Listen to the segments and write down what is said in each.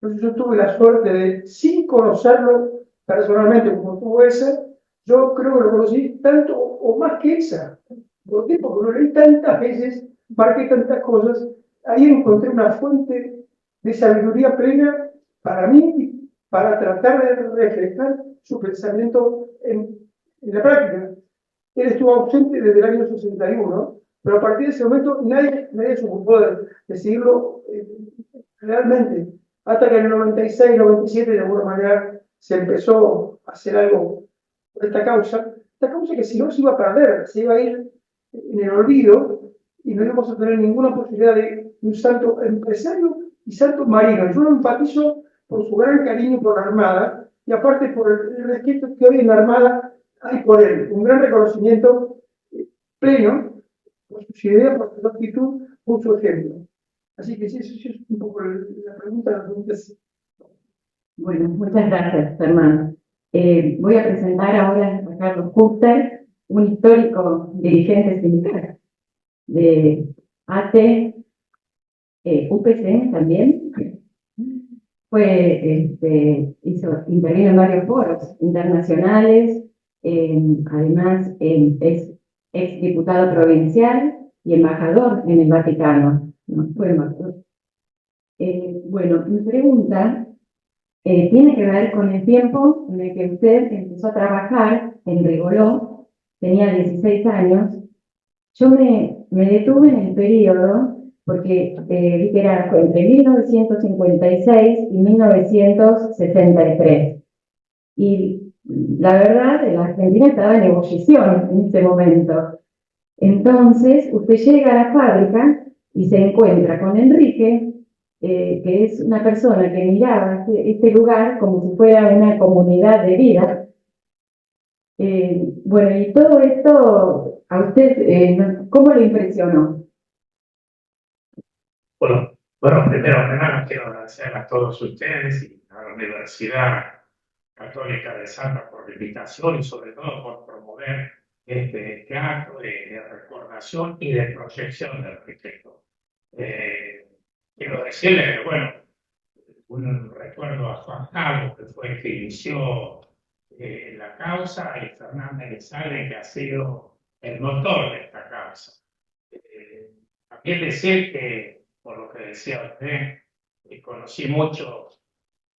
Entonces yo tuve la suerte de, sin conocerlo personalmente como tuvo ese, yo creo que lo conocí tanto o más que esa. ¿Por qué? Porque lo leí tantas veces, marqué tantas cosas, ahí encontré una fuente de sabiduría plena para mí y para tratar de reflejar su pensamiento en la práctica. Él estuvo ausente desde el año 61, pero a partir de ese momento nadie se ocupó de seguirlo realmente. Hasta que en el 96, 97, de alguna manera, se empezó a hacer algo por esta causa que si no se iba a perder, se iba a ir en el olvido y no íbamos a tener ninguna posibilidad de un salto empresario y salto marino. Yo lo enfatizo por su gran cariño por la Armada y aparte por el respeto que hoy en la Armada hay por él, un gran reconocimiento pleno por sus ideas, por su actitud, por su ejemplo. Así que sí, eso es un poco la pregunta. La pregunta es, Bueno, muchas gracias, Fernando. Voy a presentar ahora a Carlos Custer, un histórico dirigente sindical de ATE, UPC también. Intervino en varios foros internacionales, además es ex diputado provincial y embajador en el Vaticano. ¿No? Fue embajador. Bueno, mi pregunta tiene que ver con el tiempo en el que usted empezó a trabajar en Rigoló, tenía 16 años. Yo me detuve en el periodo porque vi que era entre 1956 y 1963. Y la verdad, la Argentina estaba en ebullición en ese momento. Entonces, usted llega a la fábrica y se encuentra con Enrique, que es una persona que miraba este lugar como si fuera una comunidad de vida. Bueno, y todo esto, ¿a usted cómo le impresionó? Bueno, primero que nada quiero agradecer a todos ustedes y a la Universidad Católica de Salta por la invitación y sobre todo por promover este acto de recordación y de proyección del arquitecto. Quiero decirle que, bueno, un recuerdo a Juan Carlos, que fue el que inició la causa, y Fernández Elizalde, que ha sido el motor de esta causa. También decir que, por lo que decía usted, conocí mucho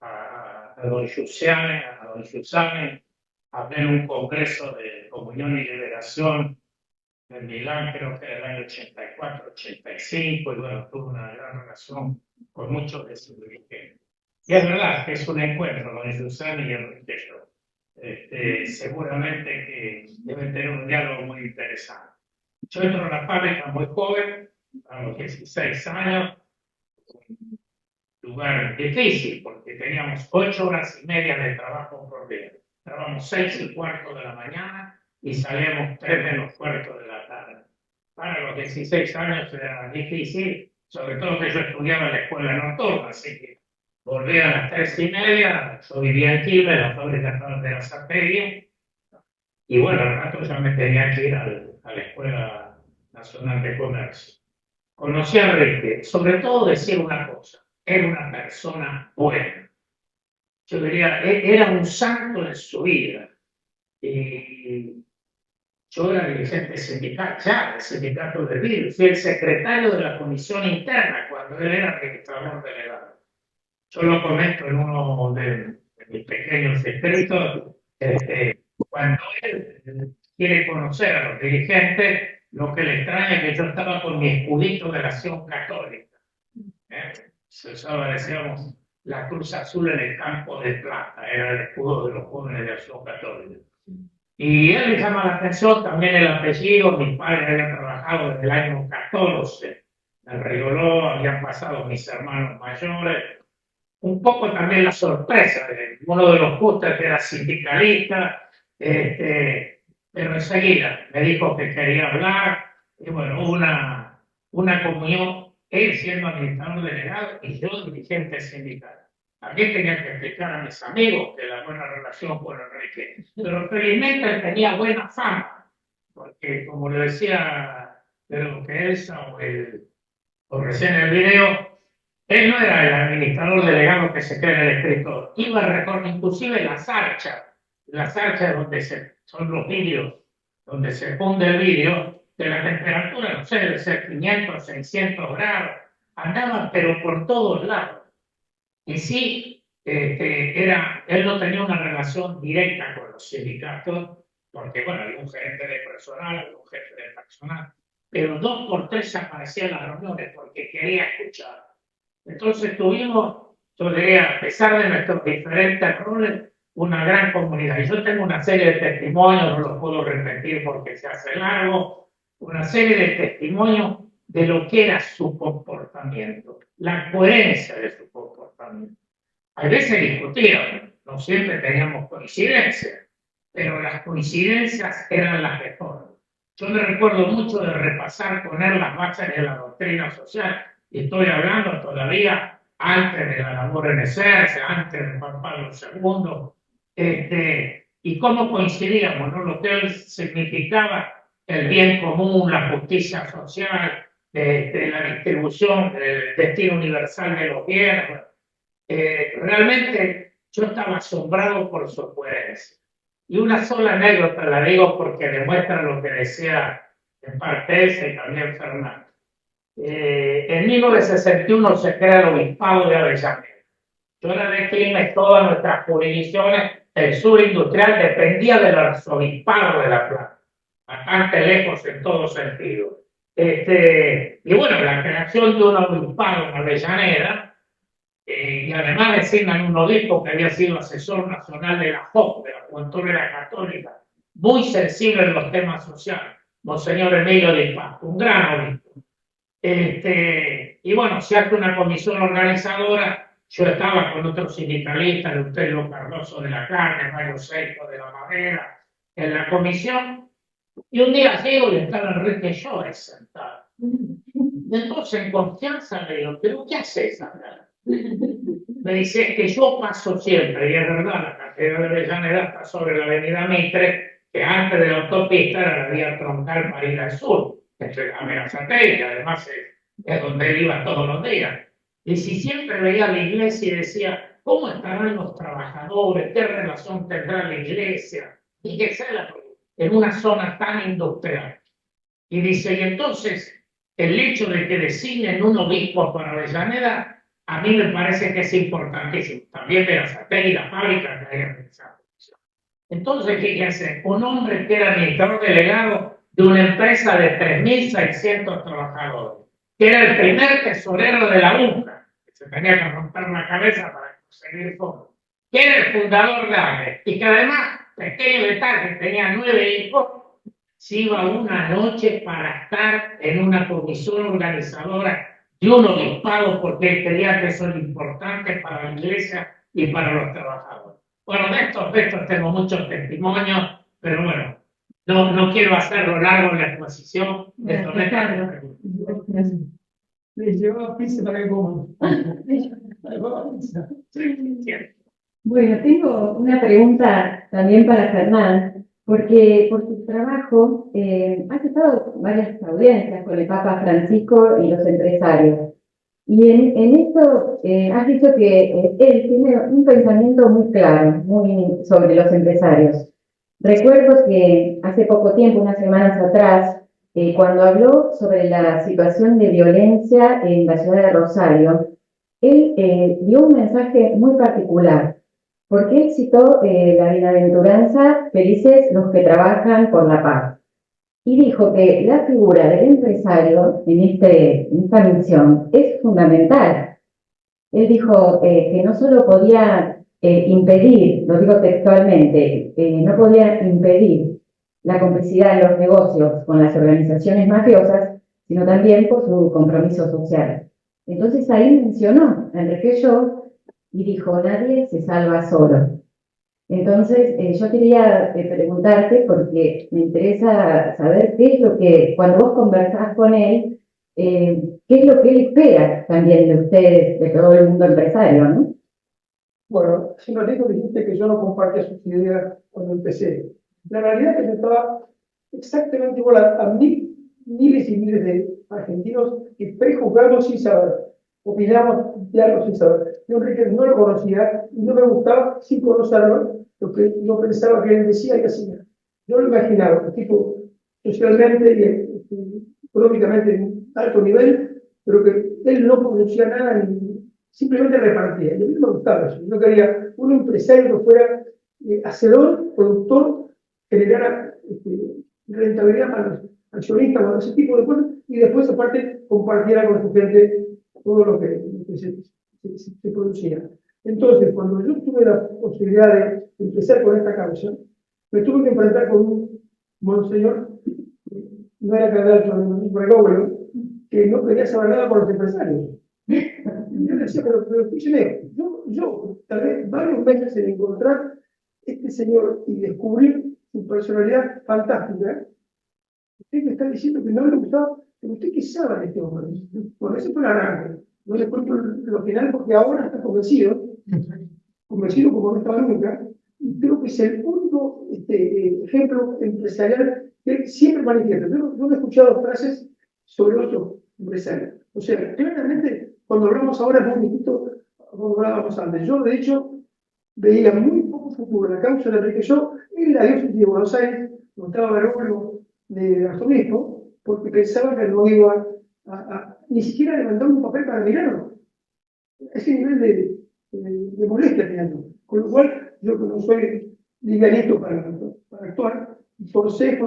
a don Giussane, hablé en un congreso de Comunión y Liberación en Milán, creo que era el año 84, 85, y bueno, tuve una gran relación con muchos de sus dirigentes. Y es verdad que es un encuentro, don Giussane y el arquitecto. Seguramente que deben tener un diálogo muy interesante. Yo entro a la fábrica muy joven, a los 16 años, un lugar difícil, porque teníamos 8 horas y media de trabajo por día. Estábamos 6:15 de la mañana y salíamos 3:45 de la tarde. Para los 16 años era difícil, sobre todo que yo estudiaba en la escuela nocturna, así que volvía a las 3:30, yo vivía en Quilmes, la fábrica de la Zaperia, y bueno, al rato ya me tenía que ir a la Escuela Nacional de Comercio. Conocí a Enrique, sobre todo decir una cosa, era una persona buena. Yo diría, era un santo en su vida. Y yo era dirigente sindical, ya del sindicato de Virus, fui el secretario de la comisión interna cuando él era registrador delegado. Yo lo comento en uno de mis pequeños escritos. Cuando él quiere conocer a los dirigentes, lo que le extraña es que yo estaba con mi escudito de la acción católica. Se usaba, decíamos, la cruz azul en el campo de plata, era el escudo de los jóvenes de acción católica. Y él le llama la atención también el apellido. Mi padre había trabajado desde el año 14 en Rigoló, habían pasado mis hermanos mayores. Un poco también la sorpresa de uno de los Custer que era sindicalista, pero enseguida me dijo que quería hablar, y bueno, hubo una comunión, él siendo administrador delegado y yo dirigente sindical. Aquí tenía que explicar a mis amigos que la buena relación con Enrique, pero felizmente él tenía buena fama, porque como le decía de lo que Elsa o recién el video, Él no era el administrador delegado que se cree en el escritor. Iba a recordar inclusive las archas donde son los vidrios, donde se funde el vidrio, de la temperatura, no sé, debe ser 500, 600 grados. Andaban, pero por todos lados. Y sí, él no tenía una relación directa con los sindicatos, porque, bueno, había un gerente de personal, había un jefe de personal, pero 2 por 3 aparecía en las reuniones porque quería escuchar. Entonces tuvimos, yo diría, a pesar de nuestros diferentes roles, una gran comunidad. Y yo tengo una serie de testimonios, no los puedo repetir porque se hace largo, una serie de testimonios de lo que era su comportamiento, la coherencia de su comportamiento. A veces discutíamos, no siempre teníamos coincidencias, pero las coincidencias eran las mejores. Yo me recuerdo mucho de repasar con él las bases de la doctrina social, y estoy hablando todavía antes de la labor en Eserce, antes de Juan Pablo II, y cómo coincidíamos, ¿no? Lo que él significaba, el bien común, la justicia social, la distribución, el destino universal de los bienes. Realmente yo estaba asombrado por su coherencia. Y una sola anécdota la digo porque demuestra lo que decía en parte ese y también Fernando. En 1961 se crea el Obispado de Avellaneda. Yo era de Quilmes, todas nuestras jurisdicciones, el sur industrial dependía del Arzobispado de La Plata, bastante lejos en todo sentido. Y bueno, la creación de un obispado en Avellaneda, y además designan un obispo que había sido asesor nacional de la JOC, de la Juventud Obrera Católica, muy sensible en los temas sociales, Monseñor Emilio de Pasto, un gran obispo. Y bueno, se hace una comisión organizadora. Yo estaba con otros sindicalistas, Eleuterio Cardoso de la Carne, Mario Seco de la Madera, en la comisión, y un día llego y estaba Enrique Llores sentado. Entonces, en confianza, le digo, ¿pero qué haces acá? Me dice, es que yo paso siempre, y es verdad, la catedral de Avellaneda está sobre la avenida Mitre, que antes de la autopista era la vía troncal para ir al sur, entre la Verazategui, que además es donde él iba todos los días. Y si siempre veía la iglesia y decía, ¿cómo estarán los trabajadores? ¿Qué relación tendrá la iglesia? Y que sea en una zona tan industrial. Y dice, y entonces, el hecho de que designen un obispo para Avellaneda, a mí me parece que es importantísimo. También Verazategui, la fábrica que hay en esa posición. Entonces, fíjense, un hombre que era administrador delegado de una empresa de 3.600 trabajadores, que era el primer tesorero de la UNCA, que se tenía que romper la cabeza para conseguir fondos, que era el fundador de AGRE, y que además, pequeño detalle, tenía 9 hijos, se iba una noche para estar en una comisión organizadora de un obispado porque él creía que eso era importante para la iglesia y para los trabajadores. Bueno, de estos aspectos tengo muchos testimonios, pero bueno, no quiero hacerlo largo en la exposición. Le llevaba pizza para que coman. Bueno, tengo una pregunta también para Fernán, porque por tu trabajo has estado en varias audiencias con el Papa Francisco y los empresarios. Y en esto has dicho que él tiene un pensamiento muy claro sobre los empresarios. Recuerdo que hace poco tiempo, unas semanas atrás, cuando habló sobre la situación de violencia en la ciudad de Rosario, él dio un mensaje muy particular, porque él citó la bienaventuranza, felices los que trabajan por la paz. Y dijo que la figura del empresario en esta misión es fundamental. Él dijo que no solo podía impedir, lo digo textualmente, no podía impedir la complicidad de los negocios con las organizaciones mafiosas, sino también por su compromiso social. Entonces ahí mencionó a Enrique Llor y dijo, nadie se salva solo. Entonces, yo quería preguntarte, porque me interesa saber qué es lo que, cuando vos conversás con él, qué es lo que él espera también de ustedes, de todo el mundo empresario, ¿no? Bueno, hace un ratito dijiste que yo no compartía sus ideas cuando empecé. La realidad es que yo estaba exactamente igual a miles y miles de argentinos que prejuzgamos sin saber. opinamos de algo sin saber. Yo Enrique no lo conocía y no me gustaba sin conocerlo lo que yo pensaba que él decía y hacía. Yo lo imaginaba, un tipo socialmente y económicamente en alto nivel, pero que él no producía nada ni simplemente repartía. Y a mí me gustaba eso. Yo quería un empresario que fuera hacedor, productor, generara rentabilidad para los accionistas o ese tipo de cosas, y después, aparte, compartiera con su gente todo lo que se producía. Entonces, cuando yo tuve la posibilidad de empezar con esta causa, me tuve que enfrentar con un monseñor, no era candidato, un Bergoglio, que no quería saber nada con los empresarios. Y yo le decía, pero escúcheme, yo tardé varios meses en encontrar este señor y descubrir su personalidad fantástica. Usted me está diciendo que no le gustaba, pero usted qué sabe de este hombre. Por eso fue la arranque. No le cuento lo final porque ahora está convencido como no estaba nunca, y creo que es el único ejemplo empresarial que él siempre manifiesta. Yo no he escuchado frases sobre otro empresario. O sea, claramente, cuando hablamos ahora es muy distinto a cuando hablábamos antes. Yo, de hecho, veía muy poco futuro en la causa de Enrique Yo en la diócesis de Buenos Aires, donde estaba Bergoglio de arzobispo, porque pensaba que no iba ni siquiera levantar un papel para mirarlo. Ese nivel de molestia mirando. Con lo cual, yo que no soy livianito para actuar, forcé,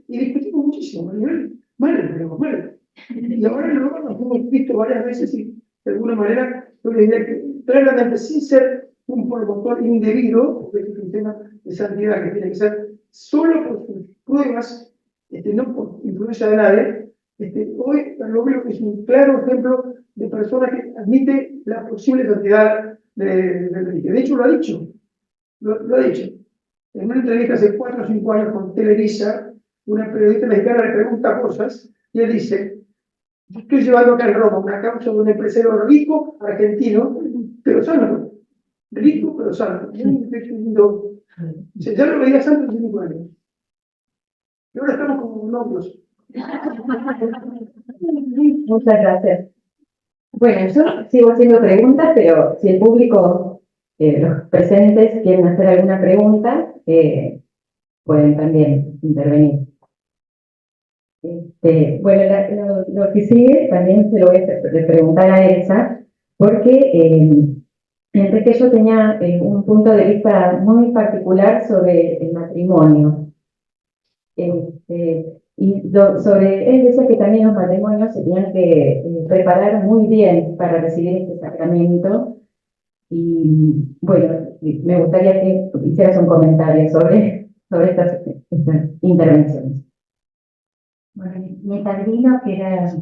y discutimos muchísimo, a nivel mal, pero mal. Y ahora luego nos hemos visto varias veces y de alguna manera yo le diría que claramente sin ser un promotor indebido, porque es un tema de santidad que tiene que ser solo por sus pruebas, no por influencia de nadie, hoy lo veo que es un claro ejemplo de persona que admite la posible santidad de Enrique. De hecho, lo ha dicho. Lo ha dicho. En una entrevista hace 4 o 5 años con Televisa, una periodista mexicana le pregunta cosas y él dice: yo estoy llevando acá en Roma una causa de un empresario rico, argentino, pero sano. Rico, pero sano. Ya lo veía antes de 5 años. Y ahora estamos como novios. Muchas gracias. Bueno, yo sigo haciendo preguntas, pero si el público, los presentes, quieren hacer alguna pregunta, pueden también intervenir. Bueno, lo que sigue también se lo voy a preguntar a Elsa, porque Enrique yo tenía un punto de vista muy particular sobre el matrimonio. Sobre él decía que también los matrimonios se tenían que preparar muy bien para recibir este sacramento. Y bueno, me gustaría que hicieras un comentario sobre estas intervenciones. Bueno, mi padrino, que era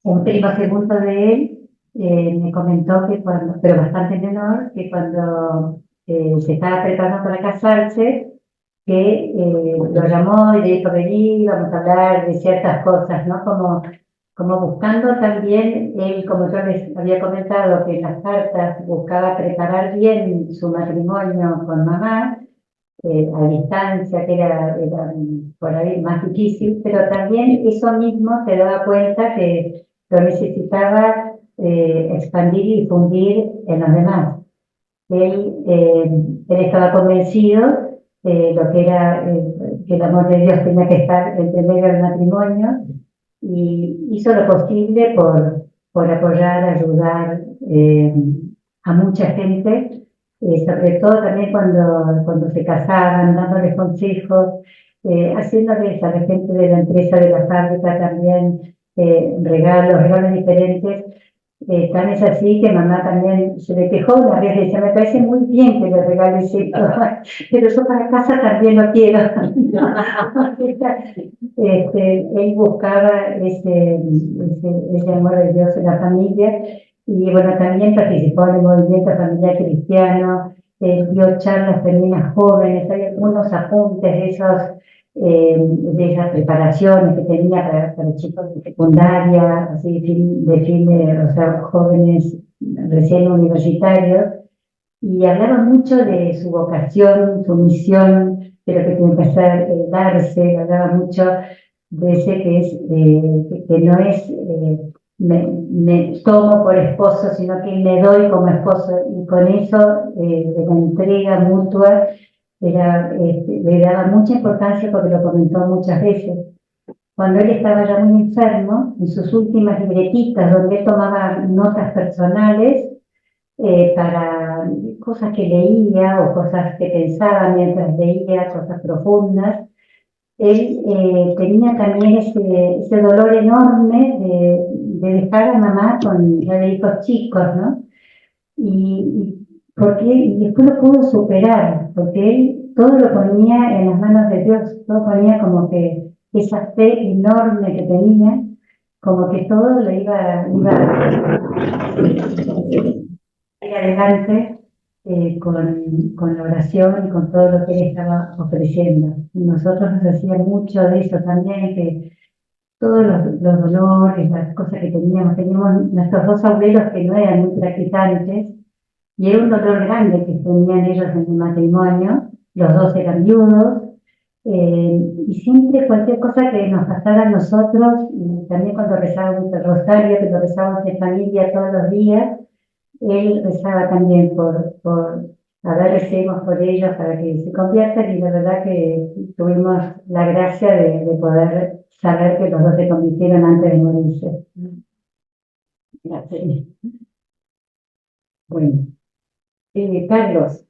un primo segundo de él, me comentó que cuando, pero bastante menor, que cuando se estaba preparando para casarse, que lo llamó y le dijo: vení, vamos a hablar de ciertas cosas, ¿no? Como buscando también, él, como yo les había comentado, que en las cartas buscaba preparar bien su matrimonio con mamá, a distancia, que era por ahí más difícil, pero también eso mismo se daba cuenta que lo necesitaba expandir y difundir en los demás. Él estaba convencido lo que era que el amor de Dios tenía que estar entre medio del matrimonio, y hizo lo posible por apoyar, ayudar a mucha gente, sobre todo también cuando se casaban, dándoles consejos, haciéndoles a la gente de la empresa, de la fábrica también regalos diferentes. Tan es así que mamá también se le quejó una vez, decía: me parece muy bien que le regales esto, pero yo para casa también lo quiero. Él buscaba ese amor de Dios en la familia, y bueno, también participó en el movimiento familiar cristiano, dio charlas femeninas jóvenes, hay algunos apuntes de esas preparaciones que tenía para chicos de secundaria, así o sea, jóvenes recién universitarios, y hablaba mucho de su vocación, su misión, de lo que tiene que hacer, darse, hablaba mucho de ese que no es me tomo por esposo, sino que me doy como esposo. Y con eso, de la entrega mutua, le daba mucha importancia porque lo comentó muchas veces. Cuando él estaba ya muy enfermo, en sus últimas libretitas, donde él tomaba notas personales para cosas que leía o cosas que pensaba mientras leía, cosas profundas, él tenía también ese dolor enorme de dejar a mamá con ya de hijos chicos, ¿no? Y después lo pudo superar, porque él todo lo ponía en las manos de Dios, todo ponía como que esa fe enorme que tenía, como que todo lo iba a ir adelante con la oración y con todo lo que él estaba ofreciendo. Y nosotros nos hacía mucho de eso también, que todos los dolores, las cosas que teníamos nuestros dos abuelos que no eran muy practicantes, y era un dolor grande que tenían ellos en el matrimonio, los dos eran viudos, y siempre cualquier cosa que nos pasara a nosotros, y también cuando rezábamos el rosario, que lo rezábamos en familia todos los días, él rezaba también a ver, recemos por ellos para que se conviertan, y la verdad que tuvimos la gracia de poder saber que los dos se convirtieron antes de morirse. Gracias. Bueno, Carlos,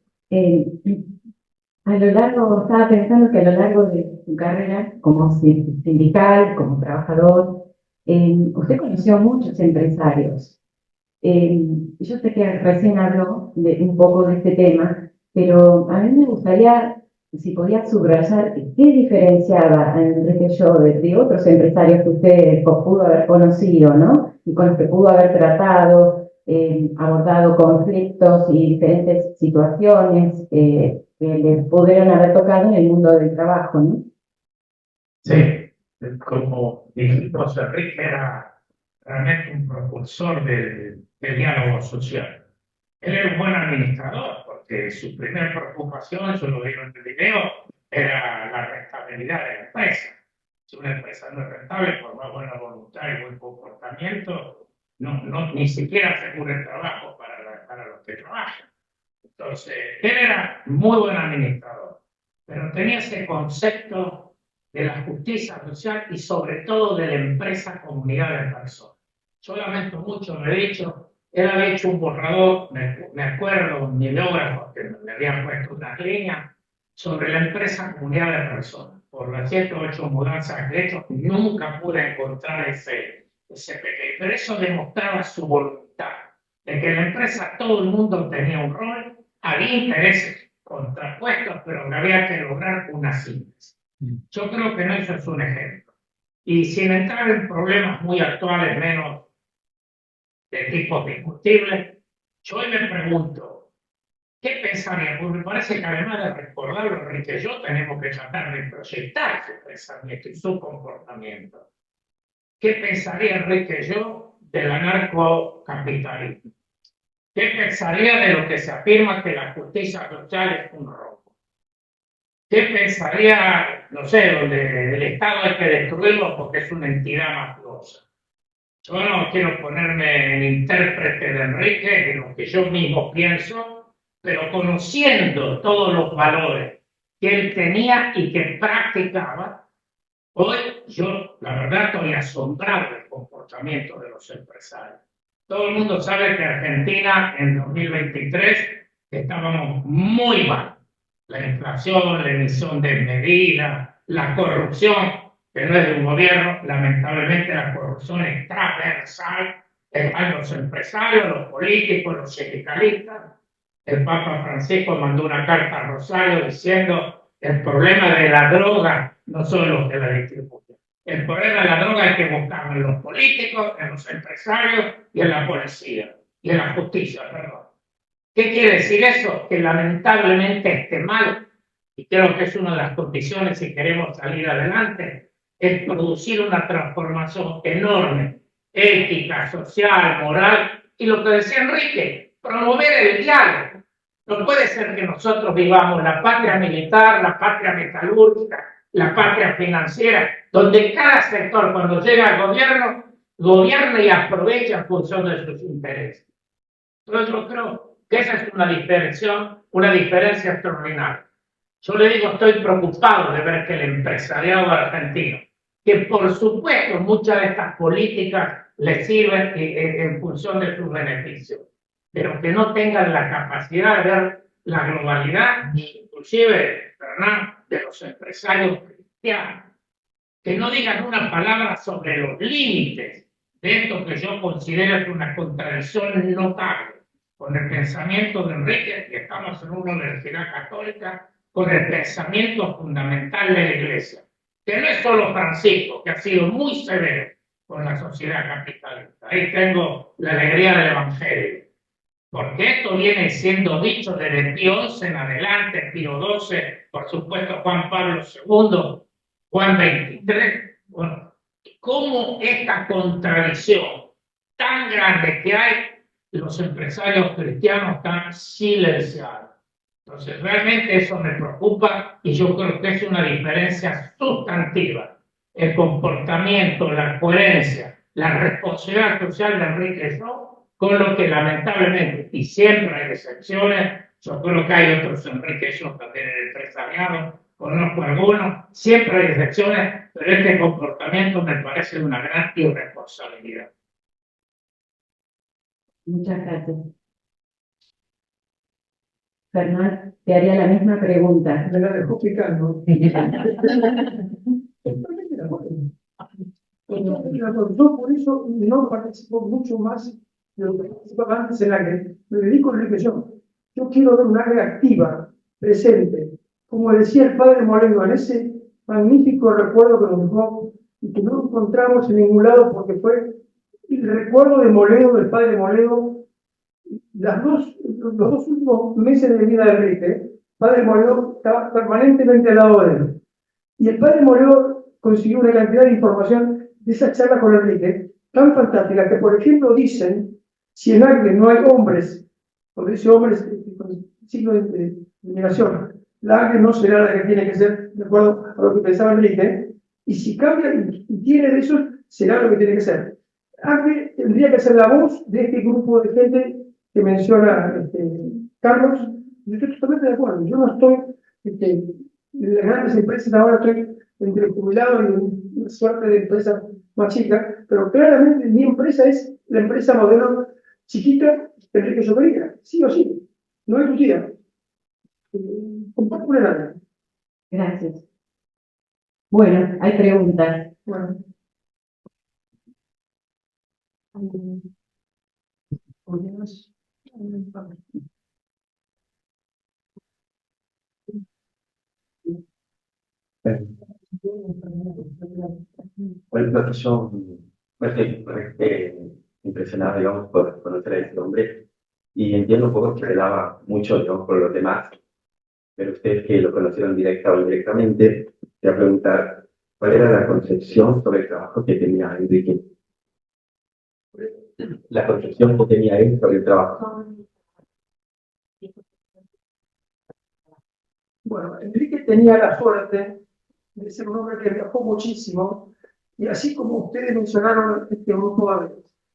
a lo largo, estaba pensando que a lo largo de su carrera como sindical, como trabajador, usted conoció muchos empresarios. Yo sé que recién habló un poco de este tema, pero a mí me gustaría, si podía subrayar, qué diferenciaba a Enrique Llobet de otros empresarios que usted pudo haber conocido, ¿no? Y con los que pudo haber tratado, abordado conflictos y diferentes situaciones que le pudieron haber tocado en el mundo del trabajo, ¿no? Sí, como dijimos, Enrique era realmente un propulsor del diálogo social. Él era un buen administrador, porque su primera preocupación, yo lo digo en el video, era la rentabilidad de la empresa. Si una empresa no es rentable, por más buena voluntad y buen comportamiento, ni siquiera asegura el trabajo para los que trabajan. Entonces, él era muy buen administrador, pero tenía ese concepto de la justicia social y sobre todo de la empresa comunidad de personas. Yo lamento mucho, lo he dicho, él había hecho un borrador, me acuerdo, mi biógrafo, que me habían puesto unas líneas sobre la empresa comunidad de personas. Por las 7 o 8 mudanzas que he hecho, nunca pude encontrar ese pequeño. Pero eso demostraba su voluntad, de que en la empresa todo el mundo tenía un rol, había intereses contrapuestos, pero que había que lograr una síntesis. Yo creo que eso es un ejemplo. Y sin entrar en problemas muy actuales, menos de tipo discutible, yo hoy me pregunto, ¿qué pensaría? Porque me parece que además de recordarlo, Enrique y yo tenemos que tratar de proyectar su pensamiento y su comportamiento. ¿Qué pensaría Enrique y yo del anarcocapitalismo? ¿Qué pensaría de lo que se afirma que la justicia social es un robo? ¿Qué pensaría, no sé, donde el Estado hay que destruirlo porque es una entidad mafiosa? Yo no quiero ponerme en intérprete de Enrique, de lo que yo mismo pienso, pero conociendo todos los valores que él tenía y que practicaba, hoy yo, la verdad, estoy asombrado del comportamiento de los empresarios. Todo el mundo sabe que Argentina en 2023 estábamos muy mal. La inflación, la emisión de medidas, la corrupción, que no es de un gobierno, lamentablemente la corrupción es transversal a los empresarios, los políticos, los sindicalistas. El Papa Francisco mandó una carta a Rosario diciendo el problema de la droga no son los que la distribuyen. El problema de la droga hay que buscarlo en los políticos, en los empresarios y en la policía, y en la justicia, perdón. ¿Qué quiere decir eso? Que lamentablemente esté mal, y creo que es una de las condiciones si queremos salir adelante, es producir una transformación enorme, ética, social, moral, y lo que decía Enrique, promover el diálogo. No puede ser que nosotros vivamos la patria militar, la patria metalúrgica, la patria financiera, donde cada sector cuando llega al gobierno gobierna y aprovecha en función de sus intereses. Entonces yo creo que esa es una diferencia extraordinaria. Yo le digo, estoy preocupado de ver que el empresariado argentino, que por supuesto muchas de estas políticas le sirven en función de sus beneficios, pero que no tengan la capacidad de ver la globalidad, inclusive, Fernán, de los empresarios cristianos, que no digan una palabra sobre los límites de esto que yo considero es una contradicción notable con el pensamiento de Enrique, que estamos en una universidad católica, con el pensamiento fundamental de la Iglesia, que no es solo Francisco, que ha sido muy severo con la sociedad capitalista. Ahí tengo la alegría del Evangelio, porque esto viene siendo dicho desde Pío XI en adelante, Pío XII, por supuesto Juan Pablo II, Juan XXIII. Bueno, cómo esta contradicción tan grande que hay, los empresarios cristianos están silenciados. Entonces, realmente eso me preocupa y yo creo que es una diferencia sustantiva. El comportamiento, la coherencia, la responsabilidad social de Enrique Shaw, con lo que lamentablemente, y siempre hay excepciones, yo creo que hay otros Enrique Shaw también en el empresariado, conozco algunos, siempre hay excepciones, pero este comportamiento me parece de una gran irresponsabilidad. Muchas gracias. Fernán, te haría la misma pregunta. Me la dejó picando. Totalmente de acuerdo. Totalmente de acuerdo. Yo por eso no participo mucho más de lo que participaba antes en AGRE. Me dedico a la reflexión. Yo quiero ver un AGRE activa, presente. Como decía el padre Moreno, en ese magnífico recuerdo que nos dejó y que no encontramos en ningún lado porque fue el recuerdo de Moledo, del padre Moledo, los dos últimos meses de vida de Enrique. Padre Moledo estaba permanentemente al lado de él. Y el padre Moledo consiguió una cantidad de información de esa charla con Enrique tan fantástica que, por ejemplo, dicen, si en AGRE no hay hombres, cuando dice hombres, con signo de eliminación, la AGRE no será la que tiene que ser, de acuerdo a lo que pensaba Enrique, y si cambia y tiene de eso, será lo que tiene que ser. AGRE tendría que ser la voz de este grupo de gente que menciona Carlos. Yo estoy totalmente de acuerdo. Yo no estoy en las grandes empresas, ahora estoy entre jubilado y una suerte de empresa más chica, pero claramente mi empresa es la empresa modelo chiquita de Enrique Sobería, sí o sí, no es tu tía. Comparto con el área. Gracias. Bueno, hay preguntas. Bueno. Bueno, yo estoy impresionado, digamos, por conocer a este hombre y entiendo un poco que relaba mucho, digamos, por los demás, pero ustedes que lo conocieron directa o indirectamente, te voy a preguntar cuál era la concepción sobre el trabajo que tenía Enrique. La concepción que tenía él sobre el trabajo. Bueno, Enrique tenía la suerte de ser un hombre que viajó muchísimo, y así como ustedes mencionaron este grupo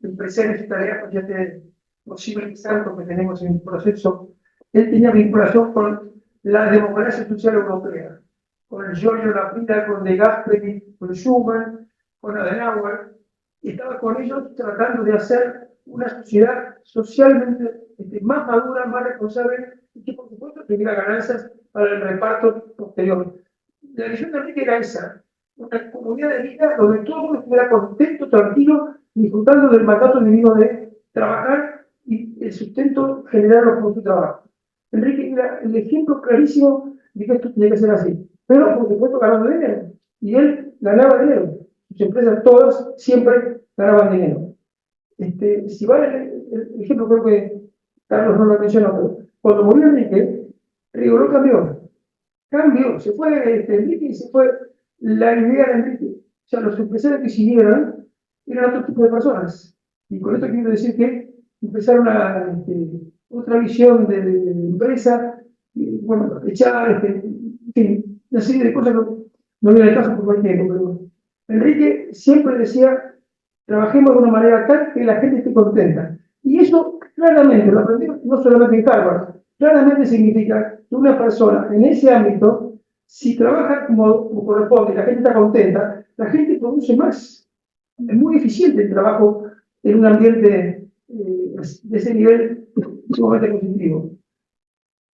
de empresarios italianos, ya te los civilizantes que tenemos en el proceso, él tenía vinculación con la democracia social europea, con el Giorgio Lapida, con De Gasperi, con Schuman, con Adenauer, y estaba con ellos tratando de hacer una sociedad socialmente más madura, más responsable, y que por supuesto tuviera ganancias para el reparto posterior. La visión de Enrique era esa, una comunidad de vida donde todo el mundo estuviera contento, tranquilo, disfrutando del mandato divino de trabajar y el sustento generarlo con su trabajo. Enrique era el ejemplo clarísimo de que esto tenía que ser así, pero por supuesto ganando dinero, y él ganaba dinero, sus empresas todas siempre ganaban dinero. Si vale el ejemplo, creo que Carlos no lo mencionó, pero cuando murió Enrique, Rigoló cambió, se fue Enrique y se fue la idea de Enrique. O sea, los empresarios que siguieron eran otro tipo de personas. Y con esto quiero decir que empezaron otra visión de empresa, y, bueno, echar, en fin, una serie de cosas que no viene al caso por cualquier tiempo. Pero Enrique siempre decía, trabajemos de una manera tal que la gente esté contenta. Y eso claramente lo aprendí no solamente en Harvard, claramente significa que una persona en ese ámbito, si trabaja como corresponde, la gente está contenta, la gente produce más. Es muy eficiente el trabajo en un ambiente de ese nivel sumamente positivo.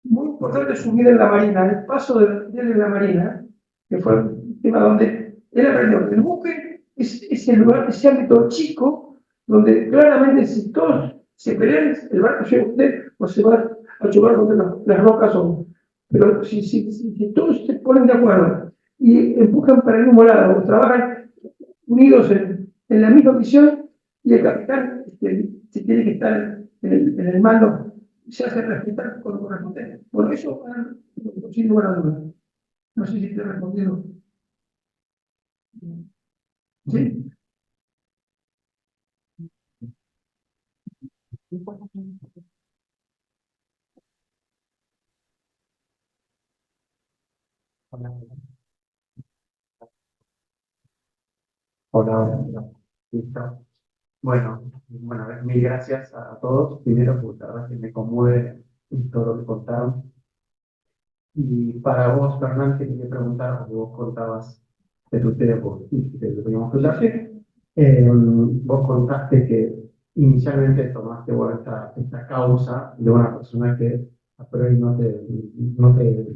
Muy importante su vida en la Marina, el paso de él en la Marina, que fue un tema donde él aprendió. El buque es el lugar, ese ámbito chico, donde claramente si todos se pelean, el barco llega a usted o se va a chocar contra las rocas. Pero si todos se ponen de acuerdo y empujan para el mismo lado, o trabajan unidos en la misma misión, y el capitán, si tiene que estar en el mando, se hace respetar con lo corresponde. Por eso, sin lugar a dudas. No sé si te he respondido. ¿Sí? Hola, hola. Listo. Bueno, a ver, mil gracias a todos. Primero, pues la verdad que me conmueve todo lo que contaron. Y para vos, Fernán, te quería preguntar, porque vos contabas de tu tiempo y que lo teníamos que hablar. Vos contaste que inicialmente tomaste bueno, esta causa de una persona que a priori no te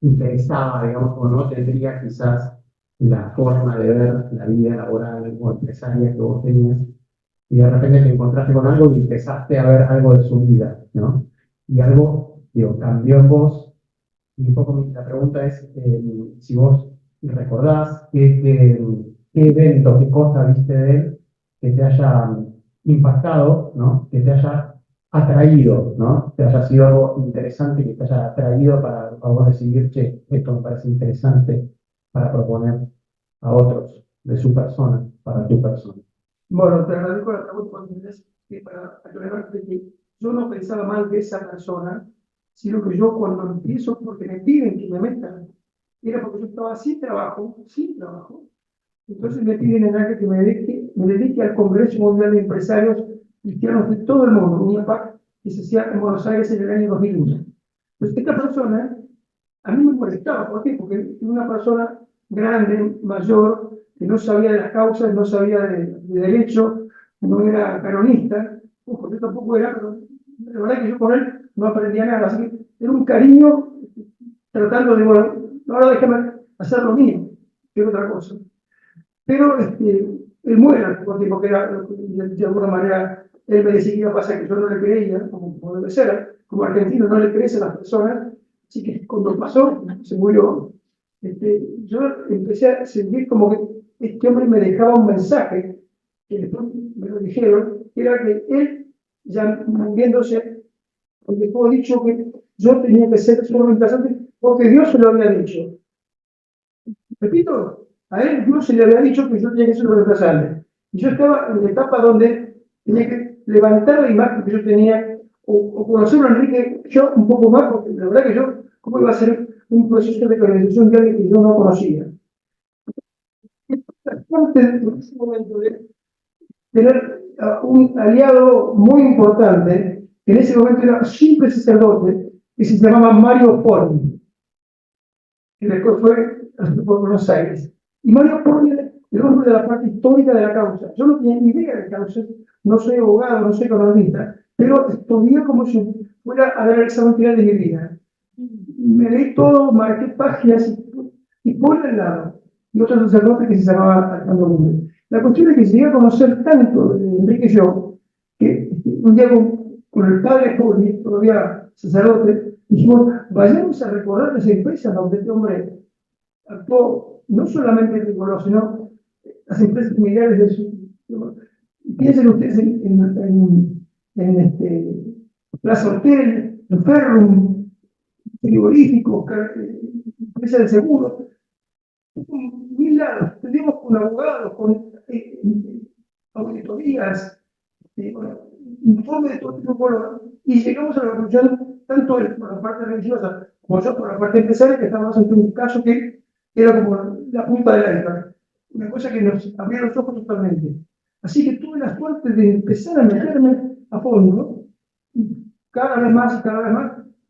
interesaba, digamos, o no tendría quizás la forma de ver la vida laboral o empresaria que vos tenías, y de repente te encontraste con algo y empezaste a ver algo de su vida, ¿no? Y algo, digo, cambió en vos, y un poco la pregunta es si vos recordás qué evento, qué cosa viste de él que te haya impactado, ¿no? Que te haya atraído, ¿no? Que haya sido algo interesante que te haya atraído para vos decidir, che, esto me parece interesante para proponer a otros de su persona, para tu persona. Bueno, te agradezco la pregunta porque es que para aclararte que yo no pensaba mal de esa persona, sino que yo cuando empiezo, porque me piden que me metan, era porque yo estaba sin trabajo, entonces me piden en algo que me dedique al Congreso Mundial de Empresarios Cristianos de todo el mundo, un IAPAC que se hacía en Buenos Aires en el año 2001. Entonces esta persona a mí me molestaba, ¿por qué? Porque era una persona grande, mayor, que no sabía de las causas, no sabía de derecho, no era canonista, ojo, yo tampoco era, pero la verdad que yo con él no aprendía nada, así que era un cariño tratando de, bueno, ahora déjame hacer lo mío, que es otra cosa. Pero él muere al poco tiempo, que era, de alguna manera, él me decía que iba a pasar, que yo no le creía, como debe ser, como argentino no le crees a las personas, así que cuando pasó, se murió, yo empecé a sentir como que este hombre me dejaba un mensaje, que después me lo dijeron, que era que él, ya muriéndose, me dejó dicho que yo tenía que ser sumamente interesante porque Dios se lo había dicho. Repito, a él Dios se le había dicho que yo tenía que ser un reemplazante. Y yo estaba en la etapa donde tenía que levantar la imagen que yo tenía, o conocerlo a Enrique yo un poco más, porque la verdad que yo, ¿cómo iba a ser un proceso de canalización de alguien que yo no conocía? Antes de ese momento de tener un aliado muy importante, que en ese momento era simple sacerdote, que se llamaba Mario Porni, que después fue por Buenos Aires. Y Mario Porni era el hombre de la parte histórica de la causa. Yo no tenía ni idea de causa, no soy abogado, no soy economista, pero estudié como si fuera a dar el examen final de mi vida. Me leí todo, marqué páginas y por el lado. Y otro sacerdote que se llamaba Alejandro Bunde. La cuestión es que llegué a conocer tanto de Enrique y yo, que un día con el padre Porni, todavía sacerdote, dijimos, vayamos a recorrer esa empresa donde este hombre actuó, no solamente en Nicolás, sino las empresas familiares de su. Piensen ustedes en Plaza Hotel, en Ferrum, frigoríficos, empresas de seguro, mil lados. Tenemos con abogados, con auditorías, bueno, informes de todo tipo de color, y llegamos a la conclusión, tanto él por la parte religiosa como yo por la parte empresaria, que estábamos ante un caso que era como la punta del iceberg, una cosa que nos abrió los ojos totalmente. Así que tuve la suerte de empezar a meterme a fondo, y cada vez más,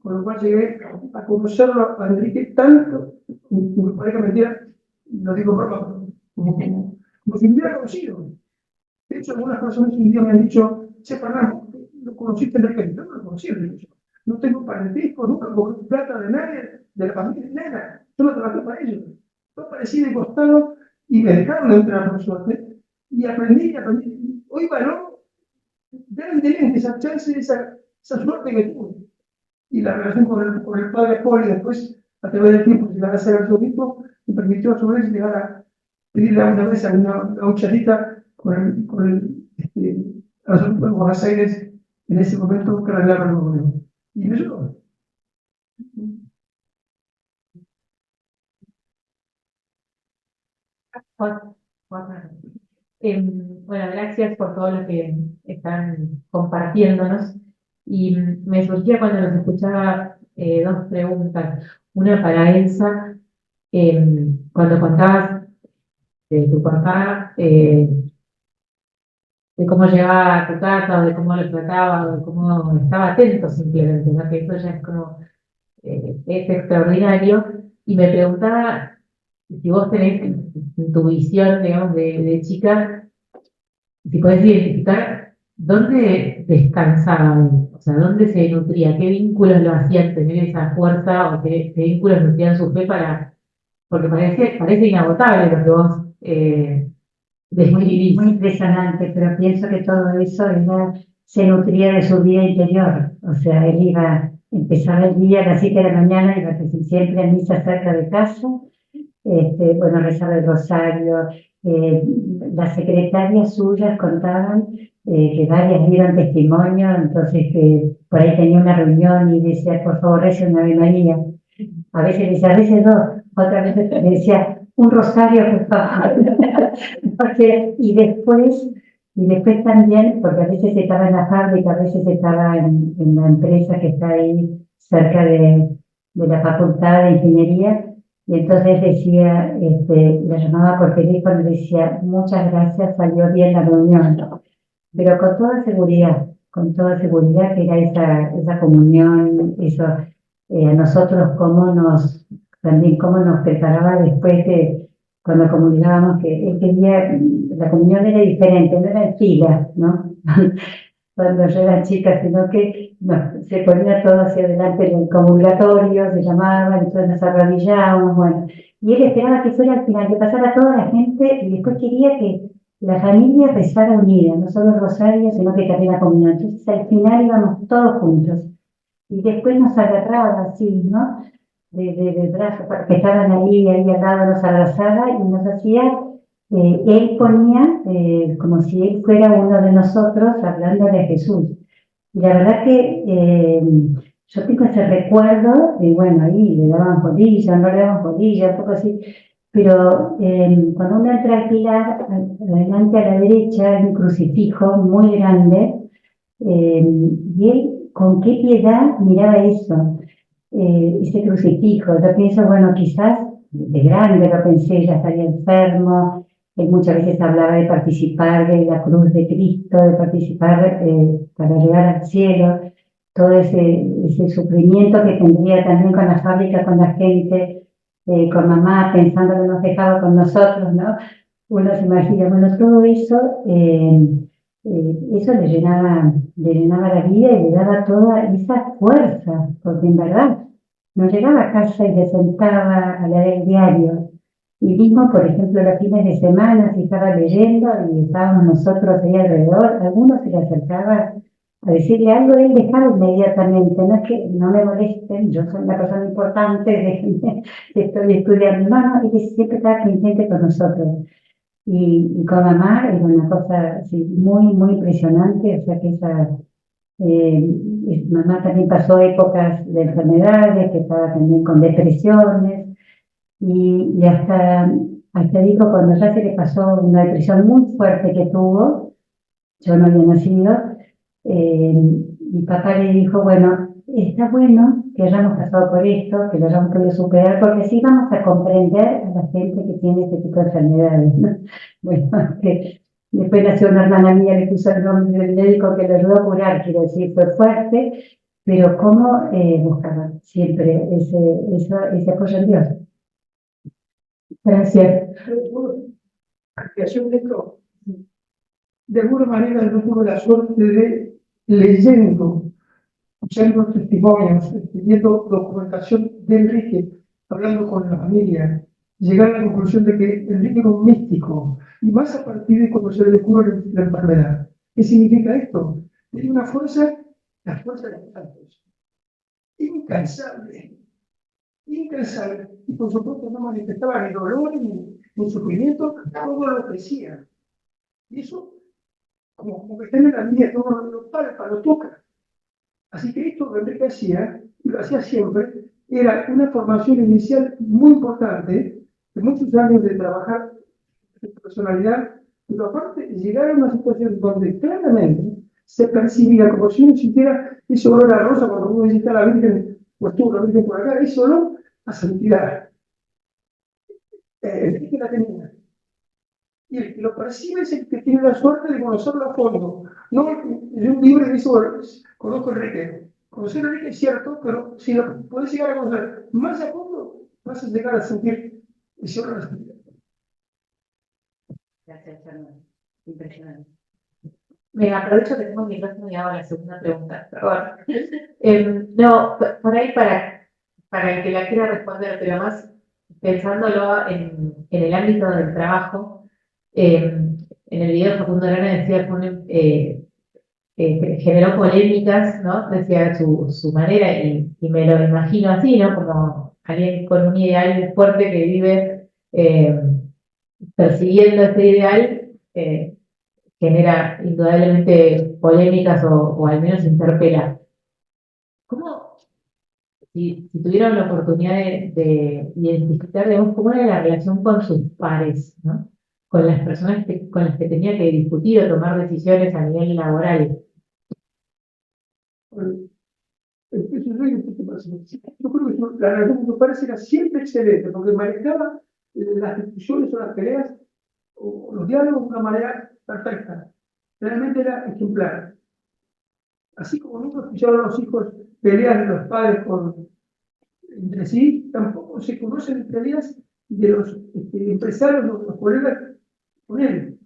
con lo cual llegué a conocerlo a Enrique tanto, me parece mentira, lo digo por como si me hubiera conocido. De hecho, algunas personas un día me han dicho, che, Fernando, ¿lo conociste Enrique? Yo no lo conocí, le digo, no tengo parentesco, nunca cobré plata de nadie, de la familia, nada. Yo no trabajé para ellos. Yo aparecí de costado y me dejaron entrar por suerte y aprendí. Hoy valoro grandemente esa chance, esa suerte que tuve. Y la relación con el padre Paul y después, a través del tiempo, llegar a ser arzobispo, me permitió a su vez llegar a pedirle una vez a una charlita con el arzobispo de Buenos Aires en ese momento que arreglaba el gobierno. Y me ayudó. Bueno, gracias por todo lo que están compartiéndonos. Y me surgía cuando los escuchaba dos preguntas. Una para Elsa, cuando contabas de tu papá, de cómo llegaba a tu casa, o de cómo lo trataba, o de cómo estaba atento simplemente, ¿no? Que eso ya es como, es extraordinario. Y me preguntaba si vos tenés en tu visión, digamos, de chica, si podés identificar dónde descansaba él, o sea, dónde se nutría, qué vínculos lo hacían tener esa fuerza, o qué vínculos nutrían su fe porque parece inagotable lo que vos describís. Muy impresionante, pero pienso que todo eso se nutría de su vida interior. O sea, él empezaba el día a las 7 de la mañana, iba casi siempre a misa cerca de casa, bueno, rezaba el rosario. Las secretarias suyas contaban que varias dieron testimonio, entonces que por ahí tenía una reunión y decía, por favor, reza una Ave María. A veces decía, a veces dos, otras veces decía, un rosario, por favor. Y después también, porque a veces estaba en la fábrica, a veces estaba en la empresa que está ahí cerca de la Facultad de Ingeniería, y entonces decía, la llamaba por teléfono y decía, muchas gracias, salió bien la reunión. Pero con toda seguridad que era esa comunión, eso, a nosotros también cómo nos preparaba después cuando comunicábamos, que él quería, la comunión era diferente, no era en fila, ¿no? Cuando yo era chica, sino que se ponía todo hacia adelante en el comulgatorio, se llamaban, entonces nos arrodillábamos, bueno. Y él esperaba que fuera al final, que pasara toda la gente, y después quería que la familia rezara unida, no solo el rosario, sino que también la comunión. Entonces al final íbamos todos juntos. Y después nos agarraba así, ¿no? De brazos, que estaban ahí al lado, nos abrazaba y nos hacía, él ponía como si él fuera uno de nosotros hablando de Jesús. Y la verdad que yo tengo ese recuerdo, y bueno, ahí le daban rodillas, no le daban rodillas, un poco así, pero cuando uno entra a alquilar, adelante a la derecha hay un crucifijo muy grande, y él con qué piedad miraba eso. Ese crucifijo. Yo pienso, bueno, quizás de grande lo pensé, ya estaría enfermo. Él muchas veces hablaba de participar de la cruz de Cristo, de participar para llegar al cielo, todo ese sufrimiento que tendría también con la fábrica, con la gente, con mamá, pensando que nos dejaba con nosotros, ¿no? Uno se imagina, bueno, todo eso, eso le llenaba la vida y le daba toda esa fuerza, porque en verdad no llegaba a casa y se sentaba a leer el diario. Y mismo, por ejemplo, los fines de semana, si estaba leyendo y estábamos nosotros ahí alrededor, algunos se le acercaba a decirle algo, él dejaba inmediatamente, no es que no me molesten, yo soy una persona importante, déjenme, estoy estudiando, no, y siempre estaba pendiente con nosotros. Y con mamá era una cosa así, muy, muy impresionante, o sea que mamá también pasó épocas de enfermedades, que estaba también con depresiones, y hasta dijo, cuando ya se le pasó una depresión muy fuerte que tuvo, yo no había nacido, mi papá le dijo, bueno, está bueno que hayamos pasado por esto, que lo hayamos podido superar, porque así vamos a comprender a la gente que tiene este tipo de enfermedades, ¿no? Bueno, Después nació una hermana mía, le puso el nombre del médico que lo ayudó a curar, quiero decir, fue fuerte, pero cómo buscaba siempre ese apoyo en Dios. Gracias. La creación de esto, de alguna manera yo tuve la suerte de leyendo, escuchando testimonios, viendo documentación de Enrique, hablando con la familia, llegar a la conclusión de que Enrique era un místico, y más a partir de cuando se le descubre la enfermedad. ¿Qué significa esto? Tiene una fuerza, la fuerza de los santos, incansable, incansable, y por supuesto no manifestaba ni dolor ni sufrimiento, todo lo ofrecía. Y eso, como que está en la línea, todo lo palpa, lo toca. Así que esto que Enrique hacía, y lo hacía siempre, era una formación inicial muy importante, de muchos años de trabajar su personalidad, pero aparte llegar a una situación donde claramente se percibía como si uno sintiera ese olor a rosa cuando uno visita a la Virgen, o estuvo la Virgen por acá, ese olor a santidad. Enrique la tenía. Y el que lo percibe es el que tiene la suerte de conocerlo a fondo. No, yo un libro que dice, bueno, conozco a Enrique. Conocer a Enrique es cierto, pero si lo puedes llegar a conocer más a fondo, vas a llegar a sentir ese olor a santidad. Gracias, Fernando. Impresionante. Me aprovecho que tengo el micrófono y hago la segunda pregunta, por favor. No, por ahí para el que la quiera responder, pero más pensándolo en el ámbito del trabajo, en el video Facundo Arana decía que generó polémicas, ¿no? Decía su manera, y me lo imagino así, ¿no? Como alguien con un ideal fuerte que vive persiguiendo ese ideal, genera indudablemente polémicas o al menos interpela. ¿Cómo, si tuvieron la oportunidad de identificar, digamos, cómo era la relación con sus pares, ¿no? Con las personas con las que tenía que discutir o tomar decisiones a nivel laboral? Yo creo que la relación con tu padre era siempre excelente, porque manejaba las discusiones o las peleas o los diálogos de una manera perfecta. Realmente era ejemplar. Así como nunca escucharon a los hijos peleas de los padres entre sí, tampoco se conocen peleas de los empresarios, los colegas con él.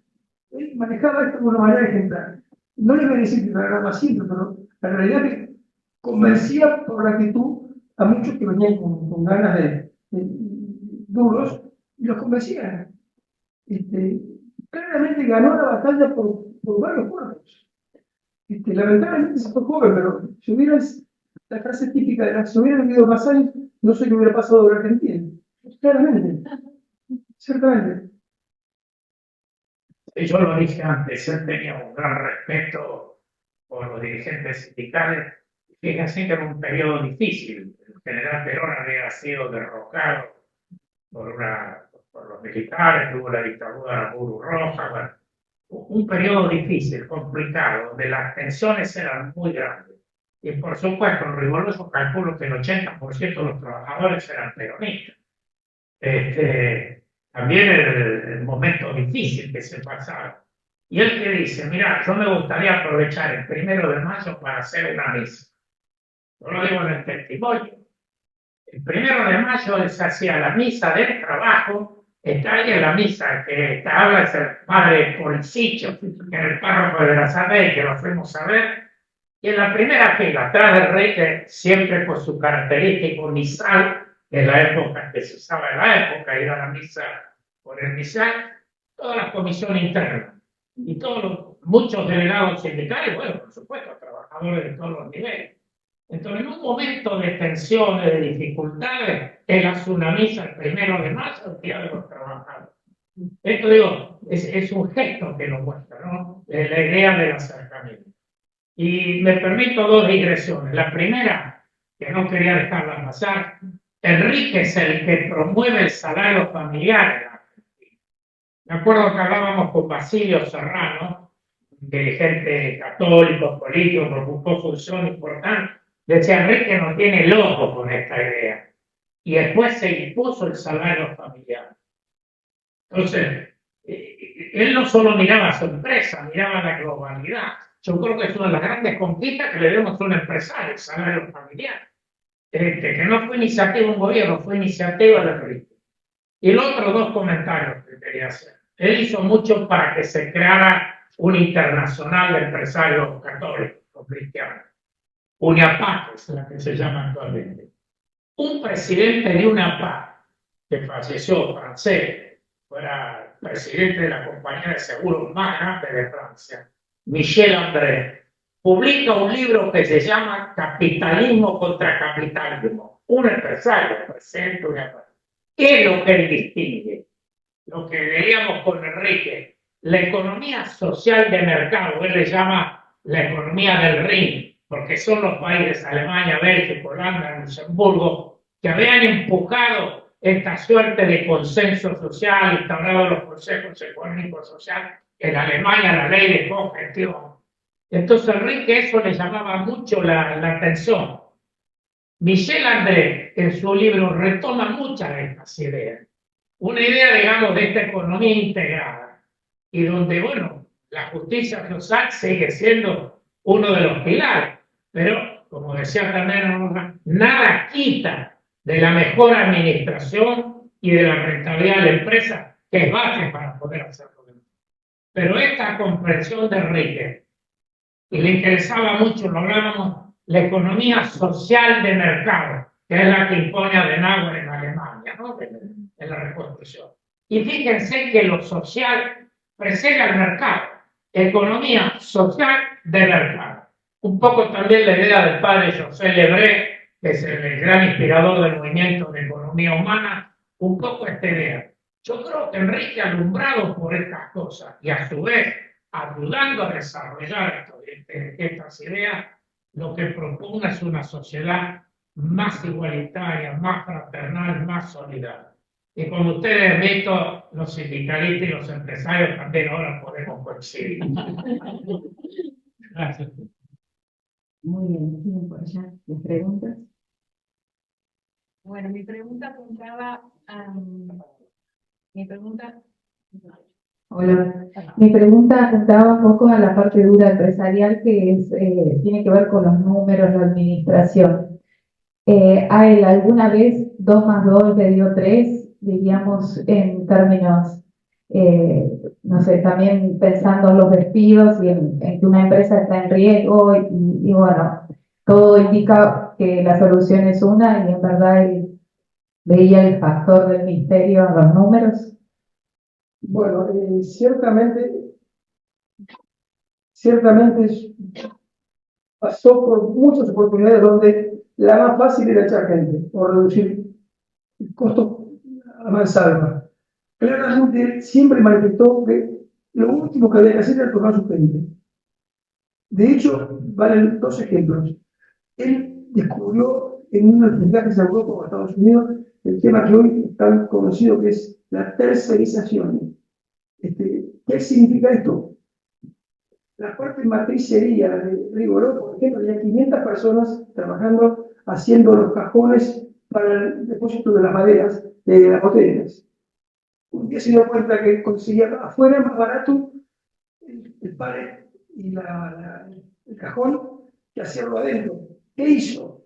Él manejaba esto de una manera ejemplar. No le voy a decir que ganaba siempre, pero la realidad es que convencía por la actitud a muchos que venían con ganas de duros, y los convencía. Claramente ganó la batalla por varios cuerpos. Lamentablemente se fue joven, pero si hubieras, la frase típica de la, si hubiera vivido más años, no sé qué hubiera pasado de Argentina. Claramente, ciertamente. Yo lo dije antes, él tenía un gran respeto por los dirigentes sindicales. Fíjense que era un periodo difícil. El general Perón había sido derrocado por los militares, tuvo la dictadura de la Cruz Roja. Bueno, un periodo difícil, complicado, donde las tensiones eran muy grandes. Y por supuesto, en riguroso calculo que el 80% de los trabajadores eran peronistas. También el momento difícil que se pasaron. Y él que dice, mira, yo me gustaría aprovechar el 1 de mayo para hacer una misa. Yo lo digo en el testimonio. El 1 de mayo se hacía la misa del trabajo. Está ahí en la misa que habla es el padre Policicho, que era el párroco de la Sabey, que lo fuimos a ver. Y en la primera fila, atrás del rey, que siempre con su característico misal, de la época que se usaba en la época, ir a la misa por el misal, toda la comisión interna y muchos delegados sindicales, bueno, por supuesto, trabajadores de todos los niveles. Entonces, en un momento de tensiones, de dificultades, él hace una misa el 1 de mayo, el Día de los Trabajadores. Esto, digo, es un gesto que nos muestra, ¿no? La idea del acercamiento. Y me permito dos digresiones. La primera, que no quería dejarla pasar, Enrique es el que promueve el salario familiar en Argentina. Me acuerdo que hablábamos con Basilio Serrano, dirigente católico, político, que ocupó función importante. Decía, Enrique nos tiene loco con esta idea. Y después se impuso el salario familiar. Entonces, él no solo miraba a su empresa, miraba la globalidad. Yo creo que es una de las grandes conquistas que le demos a un empresario, el salario familiar. Que no fue iniciativa de un gobierno, fue iniciativa de Enrique. Y los otros dos comentarios que quería hacer. Él hizo mucho para que se creara una internacional de empresarios católicos o cristianos. UNIAPAC es la que se llama actualmente. Un presidente de UNIAPAC, que falleció, francés, fuera presidente de la compañía de seguros más grande de Francia, Michel André, publica un libro que se llama Capitalismo contra Capitalismo. Un empresario, presidente de UNIAPAC. ¿Qué es lo que él distingue? Lo que veíamos con Enrique, la economía social de mercado, él le llama la economía del Rin, porque son los países, Alemania, Bélgica, Holanda, Luxemburgo, que habían empujado esta suerte de consenso social, instaurado los consejos económicos sociales, en Alemania la ley de cogestión. Entonces Enrique eso le llamaba mucho la atención. Michel André, en su libro, retoma muchas de estas ideas. Una idea, digamos, de esta economía integrada, y donde, bueno, la justicia social sigue siendo uno de los pilares, pero, como decía también, nada quita de la mejor administración y de la rentabilidad de la empresa, que es base para poder hacerlo. Pero esta comprensión de Enrique, y le interesaba mucho, lo hablábamos, la economía social de mercado, que es la que impone Adenauer en Alemania, ¿no? En la reconstrucción. Y fíjense que lo social precede al mercado, economía social de mercado. Un poco también la idea del padre José Lebré, que es el gran inspirador del movimiento de economía humana, un poco esta idea. Yo creo que Enrique, alumbrado por estas cosas y a su vez ayudando a desarrollar estas ideas, lo que propone es una sociedad más igualitaria, más fraternal, más solidaria. Y como ustedes han visto, los sindicalistas y los empresarios también ahora podemos coincidir. Gracias. Muy bien, ¿tienen por allá las preguntas? Bueno, mi pregunta apuntaba a... Mi pregunta... Hola. Mi pregunta apuntaba un poco a la parte dura empresarial que es, tiene que ver con los números, la administración. ¿A él alguna vez 2 más 2 le dio 3, diríamos, en términos, no sé, también pensando en los despidos y en que una empresa está en riesgo y bueno, todo indica que la solución es una y en verdad él veía el factor del misterio en los números? Bueno, ciertamente pasó por muchas oportunidades donde la más fácil era echar gente o reducir el costo a mansalva. Claramente siempre manifestó que lo último que había que hacer era tocar su gente. De hecho, valen 2 ejemplos. Él descubrió en uno de los viajes a Europa o a Estados Unidos el tema que hoy es tan conocido, que es la tercerización. ¿Qué significa esto? La parte matricería de Rigoló, por ejemplo, había 500 personas trabajando haciendo los cajones para el depósito de las maderas de las botellas. Un día se dio cuenta que conseguía afuera más barato el palet y el cajón que hacerlo adentro. ¿Qué hizo?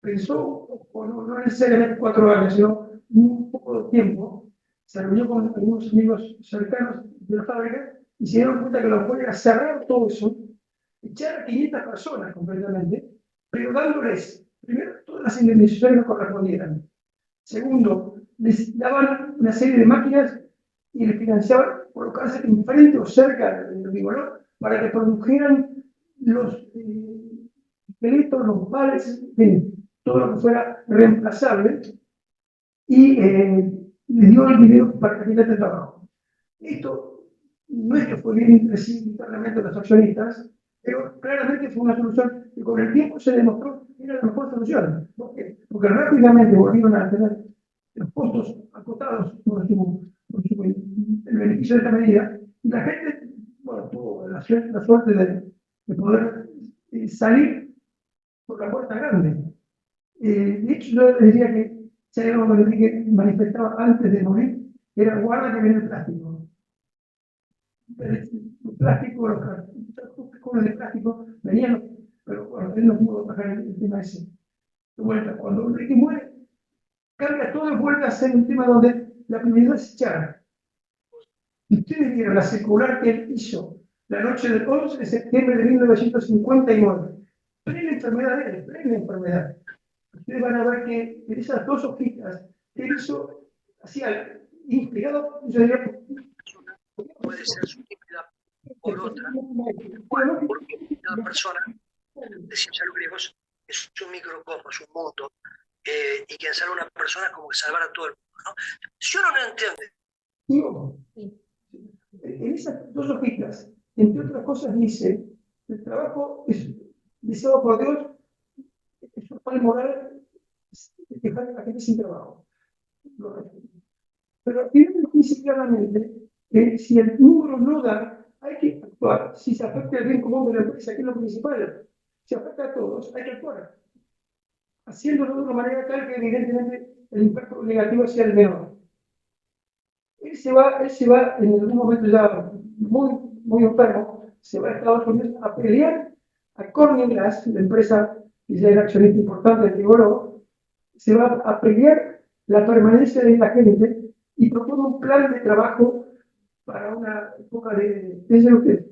Pensó, no necesariamente 4 años, sino un poco de tiempo, se reunió con algunos amigos cercanos de la fábrica y se dieron cuenta que lo mejor era cerrar todo eso, echar a 500 personas completamente, pero dándoles, primero, todas las indemnizaciones que correspondieran. Segundo, les daban una serie de máquinas y les financiaban colocarse enfrente o cerca del Rigoló para que produjeran los esqueletos, los palets, todo lo que fuera reemplazable, y les dio el dinero para que de trabajo. Esto no es que fue bien recibido internamente los accionistas, pero claramente fue una solución que con el tiempo se demostró que era la mejor solución. ¿Por qué? Porque rápidamente volvieron a tener los costos acotados por el beneficio de esta medida, y la gente, bueno, tuvo la suerte de poder salir por la puerta grande. De hecho, yo les diría que si hay algo que Enrique manifestaba antes de morir, era guarda que viene el plástico. el plástico, los cartones de plástico, venían, pero bueno, él no pudo bajar el tema ese. De vuelta, cuando Enrique muere, cambia todo y vuelve a ser un tema donde la prioridad es echar. Ustedes vieron la circular que él hizo la noche del 11 de septiembre de 1959. Plena enfermedad de él, plena enfermedad. Ustedes van a ver que en esas dos hojitas que él hizo, hacía inspirado, yo diría, puede ser sustituida por otra, porque cada persona, decían ya los griegos, es un microcosmos, un mundo, y quien salva a una persona es como que salvar a todo el mundo, ¿no? Si uno no entiende. Digo, en esas dos hojitas, entre otras cosas, dice: el trabajo es deseado por Dios, es un mal moral dejar a la gente sin trabajo. Pero al final dice claramente que si el número no da, hay que actuar. Si se afecta el bien común de la empresa, que es lo principal, si afecta a todos, hay que actuar. Haciéndolo de una manera tal que evidentemente el impacto negativo sea el menor. Él se va en algún momento ya muy enfermo, se va a Estados Unidos a pelear a Corning Glass, la empresa que ya era accionista importante de Trigoro, se va a pelear la permanencia de la gente y propone un plan de trabajo para una época de usted,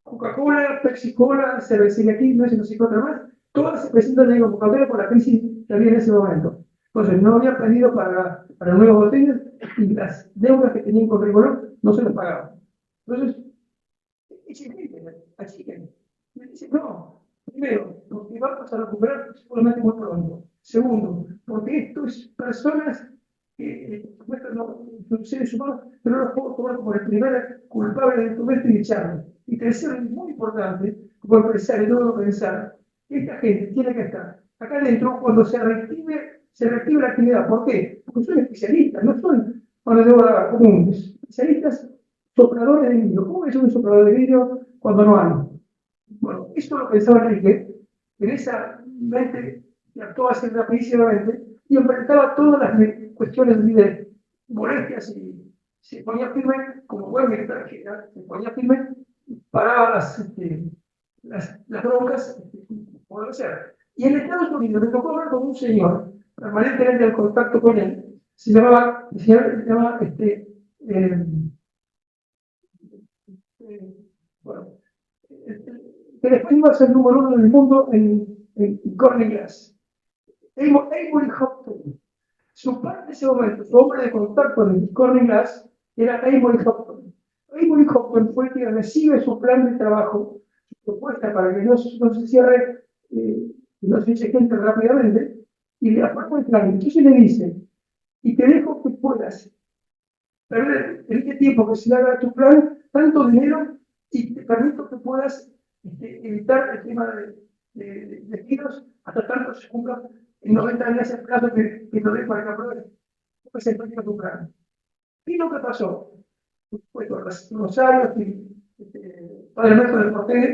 Coca-Cola, Pepsi-Cola, cervecería aquí, no sé qué otra más, todas se presentan en convocatoria por la crisis que había en ese momento. Entonces, no había pedido para nuevas botellas y las deudas que tenían con Rigolón no se las pagaban. Entonces, achiquen. Y dice: no, primero, porque vamos a recuperar seguramente muy pronto. Segundo, porque esto es personas que no son seres humanos, pero no los puedo tomar como el primer culpable de todo esto y echarlo. Y tercero, es muy importante, como empresario, no pensar que esta gente tiene que estar acá adentro cuando se reactive la actividad. ¿Por qué? Porque son especialistas, no son mano de obra comunes, especialistas sopladores de vidrio. ¿Cómo es un soplador de vidrio cuando no hay? Bueno, esto lo pensaba Enrique, en esa mente que actuaba así rapidísimamente y enfrentaba todas las cuestiones de molestias y se ponía firme, como buen militar que era, se ponía firme, paraba las broncas, como debe ser. Y en Estados Unidos me tocó hablar con un señor, permanentemente en contacto con él, se llamaba bueno, que después iba a ser número uno del mundo en Corning Glass. Avery Hopton. Su padre en ese momento, su hombre de contacto en Corning Glass, era Avery Hopton. Avery Hopton fue el que recibe su plan de trabajo, su propuesta para que no se cierre, no se eche gente rápidamente, y le aprueba el plan. Entonces le dice: y te dejo que puedas perder en este tiempo que se haga tu plan tanto dinero y te permito que puedas evitar el tema de giros hasta tanto se cumpla en 90 días el plazo que te doy para que apruebes. Pues se permite tu plan. ¿Y lo que pasó? Pues con Rosario y Padre Nuestro del Porteño,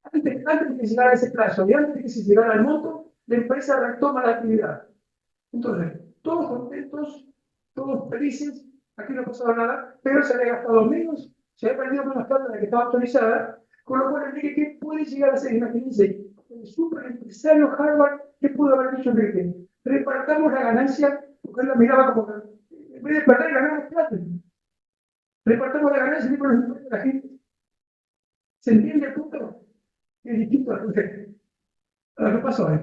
antes de que llegara ese plazo y antes de que se llegara al monto, la empresa retoma la actividad. Entonces, todos contentos, todos felices, aquí no pasaba nada, pero se había gastado menos, se había perdido menos plata de la que estaba autorizada, con lo cual Enrique, ¿qué puede llegar a ser? Imagínense, el superempresario Harvard, ¿qué pudo haber dicho Enrique? Repartamos la ganancia, porque él la miraba como que, en vez de perder, ganamos plata. Repartamos la ganancia y por la gente. ¿Se entiende el punto? Es distinto a lo que pasó ahí.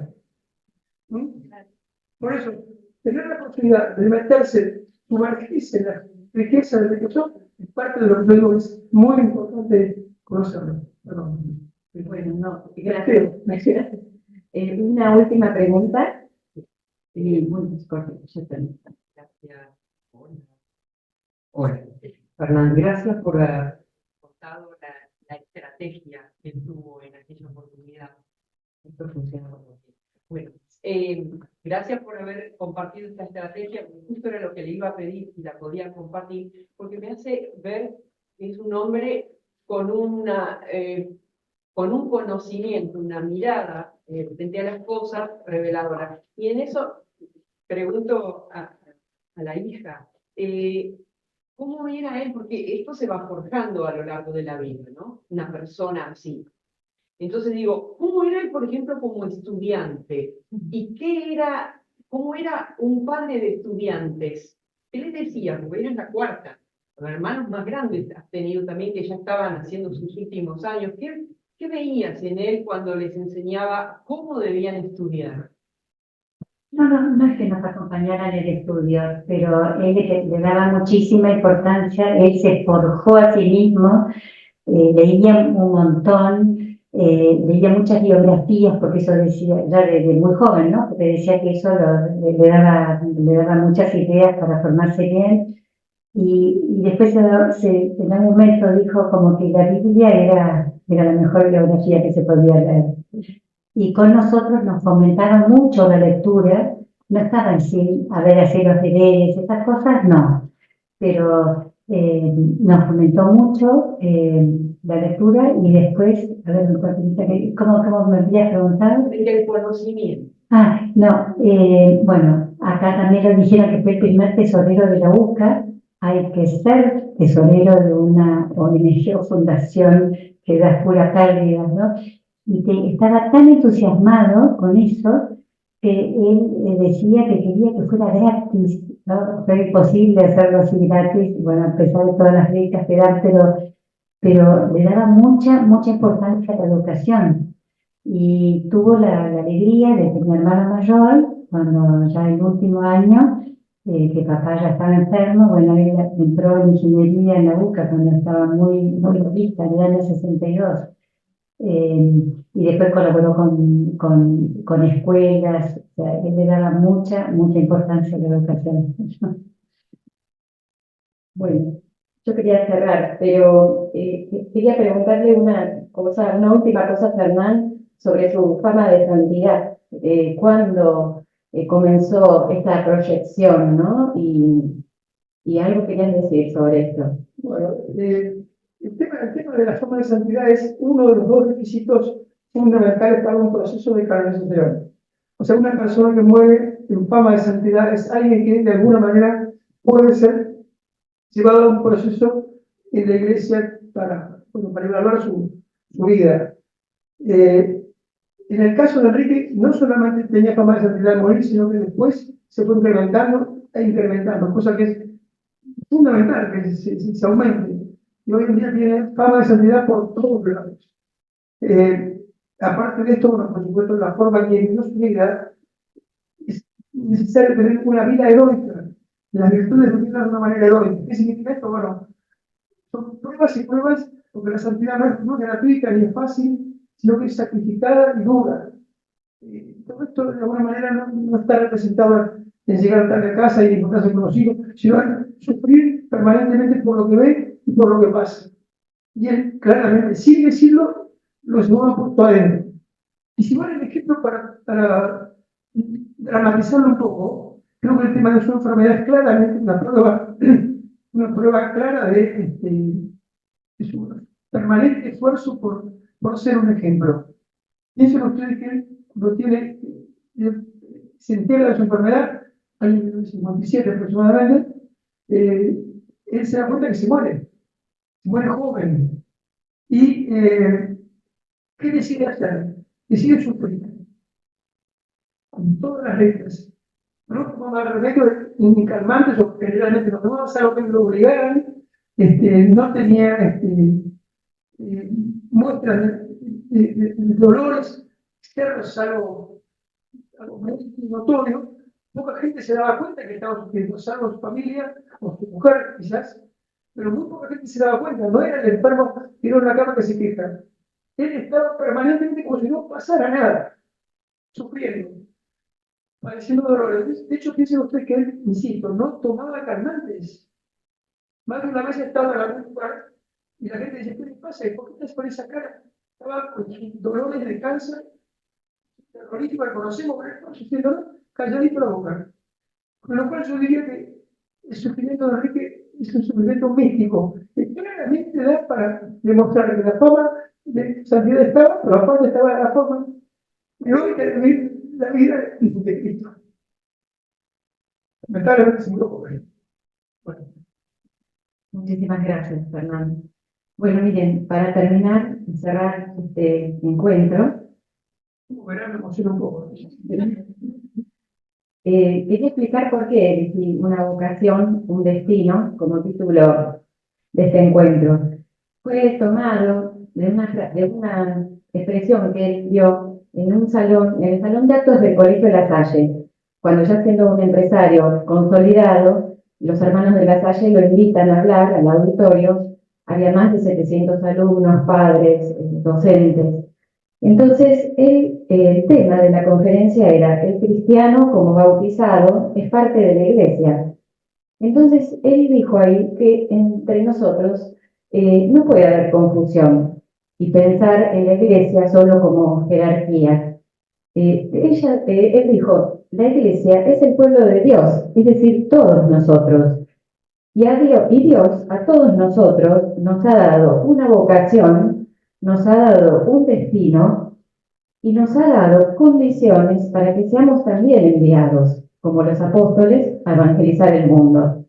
Por eso, tener la posibilidad de meterse, sumergirse en la riqueza del riquezón, es parte de lo que yo digo, es muy importante conocerlo. Perdón. Bueno, no, gracias. Una última pregunta. Muy corto, ya está. Gracias. Hola. Fernando, gracias por haber contado la estrategia que tuvo en aquella oportunidad. Esto funciona muy bien. Bueno, gracias por haber compartido esta estrategia, porque justo era lo que le iba a pedir y la podía compartir, porque me hace ver que es un hombre con un conocimiento, una mirada frente a las cosas reveladora. Y en eso pregunto a la hija, ¿cómo era él? Porque esto se va forjando a lo largo de la vida, ¿no? Una persona así. Entonces digo, ¿cómo era él, por ejemplo, como estudiante? ¿Y cómo era un padre de estudiantes? ¿Qué les decía? Porque ella es la cuarta. Los hermanos más grandes has tenido también que ya estaban haciendo sus últimos años. ¿Qué veías en él cuando les enseñaba cómo debían estudiar? No es que nos acompañara en el estudio, pero él le daba muchísima importancia, él se forjó a sí mismo, leía un montón, leía muchas biografías, porque eso decía, ya desde muy joven, ¿no? Porque decía que eso le daba muchas ideas para formarse bien, y después en algún momento dijo como que la Biblia era la mejor biografía que se podía leer. Y con nosotros nos fomentaron mucho la lectura, no estaba en sí, a ver, hacer los deberes, esas cosas, no, pero nos fomentó mucho la lectura y después, a ver, ¿cómo me habías preguntado? El conocimiento. No, bueno, acá también lo dijeron que fue el primer tesorero de la UCA. Hay que ser tesorero de una ONG o fundación que da pura pérdida, ¿no? Y estaba tan entusiasmado con eso que él decía que quería que fuera gratis, ¿no? Fue imposible hacerlo así gratis, y bueno, a pesar de todas las becas que dan, pero le daba mucha importancia a la educación. Y tuvo la alegría de que mi hermano mayor, cuando ya el último año, que papá ya estaba enfermo, bueno, él entró en ingeniería en la UCA cuando estaba muy lista, en el año 62. Y después colaboró con escuelas, o sea, él le daba mucha importancia a la educación. Bueno, yo quería cerrar, pero quería preguntarle una última cosa a Fernán sobre su fama de santidad. ¿Cuándo comenzó esta proyección, ¿no? Y algo querían decir sobre esto. Bueno, el tema de la fama de santidad es uno de los dos requisitos fundamentales para un proceso de canonización. O sea, una persona que muere en fama de santidad es alguien que de alguna manera puede ser llevado a un proceso en la iglesia para evaluar su vida. En el caso de Enrique, no solamente tenía fama de santidad de morir, sino que después se fue incrementando, cosa que es fundamental que se aumente. Y hoy en día tiene fama de santidad por todos lados. Aparte de esto, bueno, por supuesto, la forma que vivió su vida, es necesario tener una vida heroica. Las virtudes vivirlas de una manera heroica. ¿Qué significa esto? Bueno, son pruebas y pruebas, porque la santidad no es gratuita ni es fácil, sino que es sacrificada y dura. Todo esto de alguna manera no está representado en llegar tarde a casa y encontrarse con los hijos, sino en sufrir permanentemente por lo que ve y por lo que pasa. Y él claramente, sin decirlo, lo llevaba puesto adentro. Y si vale el ejemplo para dramatizarlo un poco, creo que el tema de su enfermedad es claramente una prueba clara de su permanente esfuerzo por ser un ejemplo. Piensen ustedes que él se entera de su enfermedad, año 1957 aproximadamente, él se da cuenta que se muere joven. ¿Y qué decide hacer? Decide sufrir, con todas las letras. No tomaba remedios ni calmantes, o generalmente no tomaba, algo que lo obligaran, no tenía muestras de dolores externos, algo muy notorio. Poca gente se daba cuenta que estaba sufriendo, salvo su familia o su mujer, quizás, pero muy poca gente se daba cuenta. No era el enfermo tirado en la cama que se queja. Él estaba permanentemente como si no pasara nada, sufriendo, padeciendo dolores. De hecho, piensen ustedes que él, insisto, no tomaba calmantes. Más de una vez estaba en algún lugar y la gente dice: ¿qué le pasa? ¿Por qué estás con esa cara? Estaba con dolores de cáncer terrorífico que conocemos, pero estaba sufriendo calladito la boca. Con lo cual yo diría que el sufrimiento de Enrique es un sufrimiento místico, que claramente da para demostrar que la fama de santidad estaba, pero aparte estaba la forma de hoy de vivir la vida de Cristo. Lamentablemente se murió joven. Bueno. Muchísimas gracias, Fernando. Bueno, miren, para terminar y cerrar este encuentro, Como verán, me emociona un poco. quería explicar por qué elegí una vocación, un destino, como título de este encuentro. Fue tomado de una expresión que él dio en un salón, en el salón de actos del Colegio La Salle. Cuando ya siendo un empresario consolidado, los hermanos de La Salle lo invitan a hablar al auditorio. Había más de 700 alumnos, padres, docentes. Entonces, el tema de la conferencia era: el cristiano como bautizado es parte de la iglesia. Entonces, él dijo ahí que entre nosotros no puede haber confusión y pensar en la iglesia solo como jerarquía. Él dijo: la iglesia es el pueblo de Dios, es decir, todos nosotros. Y Dios a todos nosotros nos ha dado una vocación, nos ha dado un destino y nos ha dado condiciones para que seamos también enviados, como los apóstoles, a evangelizar el mundo.